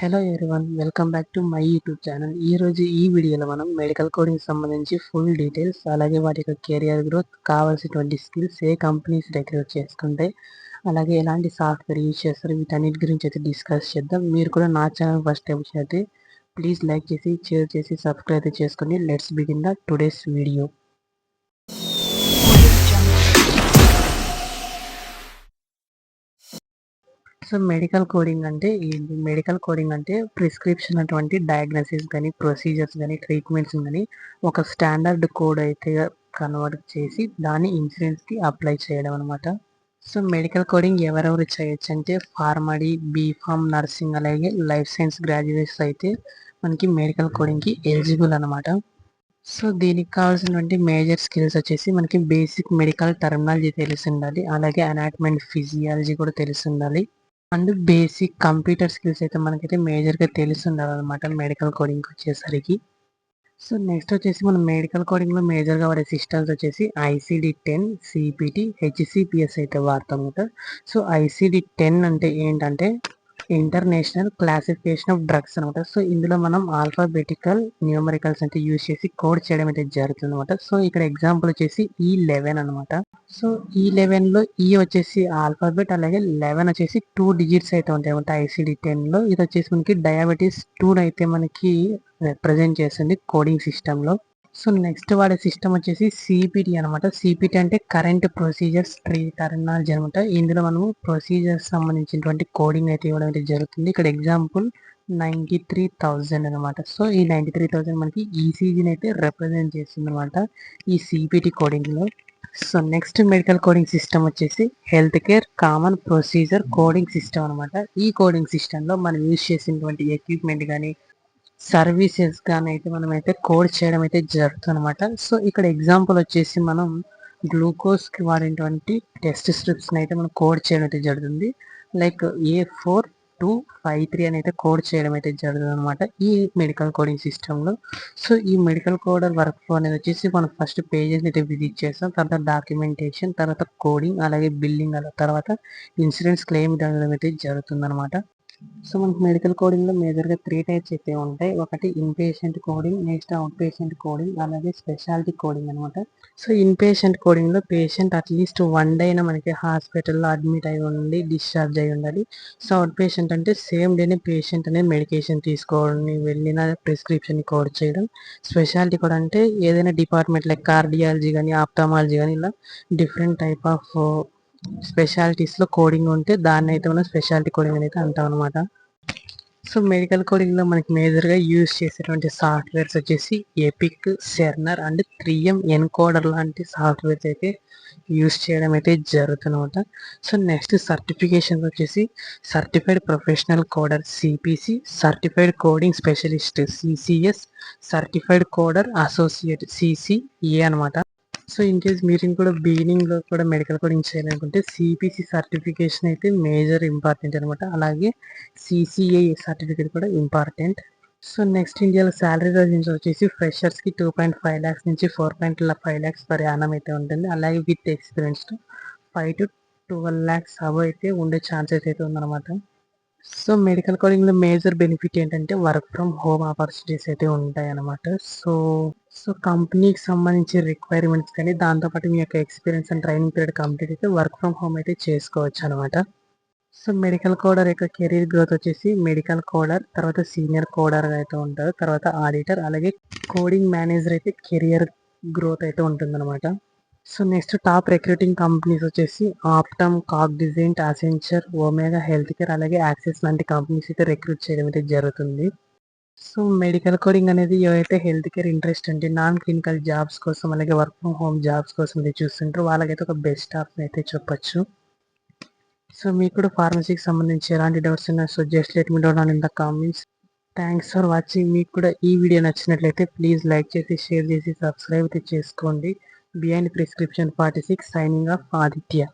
Hello everyone, welcome back to my YouTube channel. ఈరోజు ఈ వీడియోలో మనం మెడికల్ కోడింగ్ సంబంధించి ఫుల్ డీటెయిల్స్, అలాగే వాటి యొక్క కెరియర్ గ్రోత్, కావాల్సినటువంటి స్కిల్స్, ఏ కంపెనీస్ రిక్రూట్ చేసుకుంటే, అలాగే ఎలాంటి సాఫ్ట్వేర్ యూజ్ చేస్తారు, వీటన్నిటి గురించి అయితే డిస్కస్ చేద్దాం. మీరు కూడా నా ఛానల్ ఫస్ట్ టైం అయితే ప్లీజ్ లైక్ చేసి, షేర్ చేసి, సబ్స్క్రైబ్ చేసుకోండి. Let's begin the today's video. So medical coding అంటే ఏంటి? మెడికల్ కోడింగ్ అంటే ప్రిస్క్రిప్షన్ అటువంటి డయాగ్నోసిస్ కానీ, ప్రొసీజర్స్ కానీ, ట్రీట్మెంట్స్ కానీ ఒక స్టాండర్డ్ కోడ్ అయితే కన్వర్ట్ చేసి దాన్ని ఇన్సూరెన్స్కి అప్లై చేయడం అనమాట. సో మెడికల్ కోడింగ్ ఎవరెవరు చేయొచ్చు అంటే ఫార్మడీ, బీఫామ్, నర్సింగ్, అలాగే లైఫ్ సైన్స్ గ్రాడ్యుయేట్స్ అయితే మనకి మెడికల్ కోడింగ్కి ఎలిజిబుల్ అనమాట. సో దీనికి కావాల్సినటువంటి మేజర్ స్కిల్స్ వచ్చేసి మనకి బేసిక్ మెడికల్ టర్మినాలజీ తెలిసి ఉండాలి, అలాగే అనాటమీ అండ్ ఫిజియాలజీ కూడా తెలిసి ఉండాలి, అండ్ బేసిక్ కంప్యూటర్ స్కిల్స్ అయితే మనకైతే మేజర్గా తెలిసి ఉండాలన్నమాట మెడికల్ కోడింగ్కి వచ్చేసరికి. సో నెక్స్ట్ వచ్చేసి మనం మెడికల్ కోడింగ్లో మేజర్గా వాడే సిస్టమ్స్ వచ్చేసి ICD-10, CPT, HCPS అయితే వాడతాం కదా. సో ICD-10 అంటే ఏంటంటే ఇంటర్నేషనల్ క్లాసిఫికేషన్ ఆఫ్ డ్రగ్స్ అనమాట. సో ఇందులో మనం ఆల్ఫాబెటికల్ న్యూమరికల్స్ అంటే యూజ్ చేసి కోడ్ చేయడం అయితే జరుగుతుంది అనమాట. సో ఇక్కడ ఎగ్జాంపుల్ వచ్చేసి E11 అనమాట. సో E11లో ఈ వచ్చేసి ఆల్ఫాబెట్, అలాగే 11 వచ్చేసి 2 డిజిట్స్ అయితే ఉంటాయి అనమాట. ICD-10లో ఇది వచ్చేసి మనకి డయాబెటీస్ 2 అయితే మనకి రిప్రజెంట్ చేస్తుంది కోడింగ్ సిస్టంలో. సో నెక్స్ట్ వాడే సిస్టమ్ వచ్చేసి CPT అనమాట. CPT అంటే కరెంట్ ప్రొసీజర్స్ ట్రీ టర్మినాలజీ అనమాట. ఇందులో మనము ప్రొసీజర్స్ సంబంధించినటువంటి కోడింగ్ అయితే ఇవ్వడం అయితే జరుగుతుంది. ఇక్కడ ఎగ్జాంపుల్ 93,000 అనమాట. సో ఈ 93,000 మనకి ఈసీజీని అయితే రిప్రజెంట్ చేస్తుంది అనమాట ఈ CPT కోడింగ్లో. So next medical coding system వచ్చేసి health care common procedure coding system అనమాట. ఈ కోడింగ్ సిస్టంలో మనం యూజ్ చేసినటువంటి ఎక్విప్మెంట్ కానీ, సర్వీసెస్ కానీ అయితే మనమైతే కోడ్ చేయడం అయితే జరుగుతుంది అనమాట. సో ఇక్కడ ఎగ్జాంపుల్ వచ్చేసి మనం గ్లూకోజ్కి వాడేటువంటి టెస్ట్ స్ట్రిప్స్ని అయితే మనం కోడ్ చేయడం అయితే జరుగుతుంది. లైక్ A4253 అని అయితే కోడ్ చేయడం అయితే జరుగుతుంది అనమాట ఈ మెడికల్ కోడింగ్ సిస్టంలో. సో ఈ మెడికల్ కోడర్ వర్క్ ఫ్లో అనేది వచ్చేసి మనం ఫస్ట్ పేజెస్ అయితే విజిట్ చేస్తాం, తర్వాత డాక్యుమెంటేషన్, తర్వాత కోడింగ్, అలాగే బిల్డింగ్, అలా తర్వాత ఇన్సూరెన్స్ క్లెయిమ్ అయితే జరుగుతుంది అనమాట. సో మనకి మెడికల్ కోడింగ్లో మేజర్గా 3 టైప్స్ అయితే ఉంటాయి. ఒకటి inpatient coding, next outpatient coding, అలాగే స్పెషాలిటీ కోడింగ్ అనమాట. సో ఇన్పేషెంట్ కోడింగ్లో పేషెంట్ అట్లీస్ట్ 1 డే అయినా మనకి హాస్పిటల్లో అడ్మిట్ అయి ఉండి డిశ్చార్జ్ అయి ఉండాలి. సో అవుట్ పేషెంట్ అంటే సేమ్ డేనే పేషెంట్ అనేది మెడికేషన్ తీసుకోవడం, వెళ్ళిన ప్రిస్క్రిప్షన్ కోడ్ చేయడం. స్పెషాలిటీ కూడా అంటే ఏదైనా డిపార్ట్మెంట్ లైక్ కార్డియాలజీ కానీ, ఆప్థమాలజీ కానీ, ఇలా డిఫరెంట్ టైప్ ఆఫ్ స్పెషాలిటీస్లో కోడింగ్ ఉంటే దాన్ని అయితే మనం స్పెషాలిటీ కోడింగ్ అనేది అంటాం అనమాట. సో మెడికల్ కోడింగ్లో మనకి మేజర్గా యూజ్ చేసేటువంటి సాఫ్ట్వేర్స్ వచ్చేసి ఎపిక్, సెర్నర్ అండ్ 3M ఎన్కోడర్ లాంటి సాఫ్ట్వేర్స్ అయితే యూజ్ చేయడం అయితే జరుగుతుందన్నమాట. సో నెక్స్ట్ సర్టిఫికేషన్ వచ్చేసి certified professional కోడర్ CPC, certified coding specialist CCS, certified కోడర్ associate CCA అనమాట. సో ఇన్ కేస్ మీరు కూడా బిగినింగ్లో కూడా మెడికల్ కోడింగ్ చేయాలనుకుంటే CPC సర్టిఫికేషన్ అయితే మేజర్ ఇంపార్టెంట్ అనమాట. అలాగే CCA సర్టిఫికేట్ కూడా ఇంపార్టెంట్. సో నెక్స్ట్ ఇండియాలో శాలరీ రేంజ్ వచ్చేసి ఫ్రెషర్స్కి 2.5 lakhs నుంచి 4.5 lakhs పర్ యానం అయితే ఉంటుంది. అలాగే with experience 5 to 12 lakhs above అయితే ఉండే ఛాన్సెస్ అయితే ఉందన్నమాట. సో మెడికల్ కోడింగ్లో మేజర్ బెనిఫిట్ ఏంటంటే వర్క్ ఫ్రమ్ హోమ్ ఆపర్చునిటీస్ అయితే ఉంటాయి అన్నమాట. సో కంపెనీకి సంబంధించి రిక్వైర్మెంట్స్ కానీ, దాంతోపాటు మీ యొక్క experience and training period complete అయితే వర్క్ ఫ్రమ్ హోమ్ అయితే చేసుకోవచ్చు అనమాట. సో మెడికల్ కోడర్ యొక్క కెరీర్ గ్రోత్ వచ్చేసి మెడికల్ కోడర్, తర్వాత సీనియర్ కోడర్ అయితే ఉంటారు, తర్వాత ఆడిటర్, అలాగే కోడింగ్ మేనేజర్ అయితే కెరియర్ గ్రోత్ అయితే ఉంటుందన్నమాట. So next top recruiting companies వచ్చేసి Optum, Cognizant, Accenture, Omega health care, అలాగే యాక్సెస్ లాంటి కంపెనీస్ అయితే రిక్రూట్ చేయడం అయితే జరుగుతుంది. సో మెడికల్ కోడింగ్ అనేది ఎవరైతే హెల్త్ కేర్ ఇంట్రెస్ట్ అంటే నాన్ క్లినికల్ జాబ్స్ కోసం, అలాగే వర్క్ ఫ్రమ్ హోమ్ జాబ్స్ కోసం అయితే చూస్తుంటారు, వాళ్ళకైతే ఒక బెస్ట్ ఆప్షన్ అయితే చెప్పొచ్చు. సో మీకు కూడా ఫార్మసీకి సంబంధించి ఎలాంటి డౌట్స్ ఉన్నా so just let me down in the comments. Thanks for watching. మీకు కూడా ఈ వీడియో నచ్చినట్లయితే ప్లీజ్ లైక్ చేసి, షేర్ చేసి, సబ్స్క్రైబ్ అయితే చేసుకోండి. Behind prescription 46 signing off Aditya.